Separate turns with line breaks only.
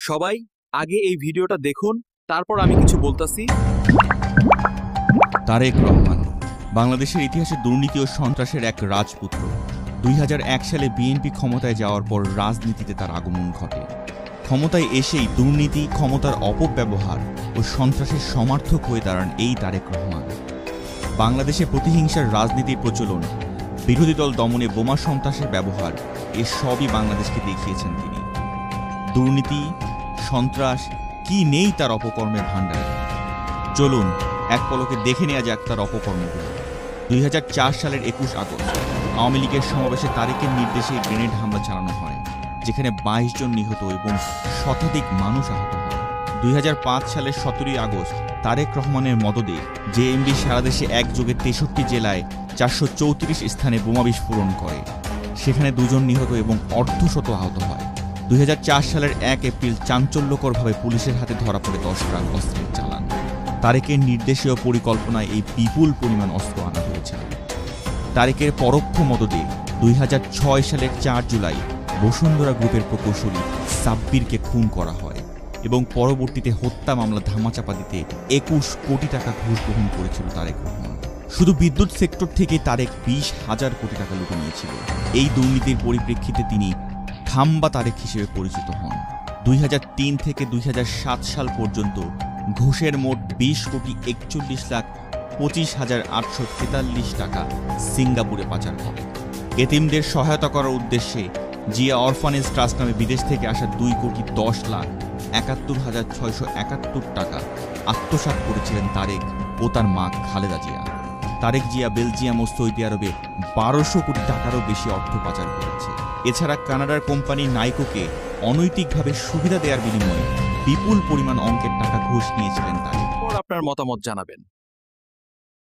সবাই আগে এই ভিডিওটা দেখুন, তারপর আমি কিছু বলতাছি।
তারেক রহমান বাংলাদেশের ইতিহাসে দুর্নীতি ও সন্ত্রাসের এক রাজপুত্র। 2001 সালে বিএনপি ক্ষমতায় যাওয়ার পর রাজনীতিতে তার আগমন ঘটে। ক্ষমতায় এসেই দুর্নীতি, ক্ষমতার অপব্যবহার ও সন্ত্রাসের সমার্থক হয়ে দাঁড়ান এই তারেক রহমান। বাংলাদেশে প্রতিহিংসার রাজনীতির প্রচলন, বিরোধী দল দমনে বোমা সন্ত্রাসের ব্যবহার, সবই বাংলাদেশকে দেখিয়েছেন তিনি। দুর্নীতি, সন্ত্রাস কি নেই তার অপকর্মের ভাণ্ডারে। চলুন এক পলকে দেখে নেওয়া যাক তার অপকর্মগুলো। 2004 সালের 21 আগস্ট আওয়ামী লীগের সমাবেশে তারেকের নির্দেশে গ্রেনেড হামলা চালানো হয়, যেখানে 22 জন নিহত এবং শতাধিক মানুষ আহত হয়। 2005 সালের 17 আগস্ট তারেক রহমানের মদদে জেএমবি সারা দেশে একযোগে 63 জেলায় 434 স্থানে বোমা বিস্ফোরণ করে, সেখানে 2 জন নিহত এবং অর্ধশত আহত হয়। 2004 সালের 1 এপ্রিল চাঞ্চল্যকরভাবে পুলিশের হাতে ধরা পড়ে 10 ট্রাক অস্ত্রের চালান। তারেকের নির্দেশীয় পরিকল্পনায় এই বিপুল পরিমাণ অস্ত্র আনা হয়েছিল। তারেকের পরোক্ষ মদদে 2006 সালের 4 জুলাই বসুন্ধরা গ্রুপের প্রকৌশলী সাব্বিরকে খুন করা হয় এবং পরবর্তীতে হত্যা মামলা ধামাচাপা দিতে 21 কোটি টাকা ঘুষ গ্রহণ করেছিল তারেক রহমান। শুধু বিদ্যুৎ সেক্টর থেকে তারেক 20,000 কোটি টাকা লুটে নিয়েছিল। এই দুর্নীতির পরিপ্রেক্ষিতে তিনি খাম্বা তারেক হিসেবে পরিচিত হন। 2003 থেকে 2007 সাল পর্যন্ত ঘুষের মোট 20,41,25,843 টাকা সিঙ্গাপুরে পাচার করে। এতিমদের সহায়তা করার উদ্দেশ্যে জিয়া অরফানেজ ট্রাস্ট নামে বিদেশ থেকে আসা 2,10,71,671 টাকা আত্মসাৎ করেছিলেন তারেক ও তার মা খালেদা জিয়া। তারেক জিয়া বেলজিয়াম ও সৌদি আরবে 1200 কোটি টাকারও বেশি অর্থ পাচার করেছে। এছাড়া কানাডার কোম্পানি নাইকোকে অনৈতিকভাবে সুবিধা দেওয়ার বিনিময়ে বিপুল পরিমাণ অঙ্কের টাকা ঘুষ নিয়েছিলেন তারেক।
আপনার মতামত জানাবেন।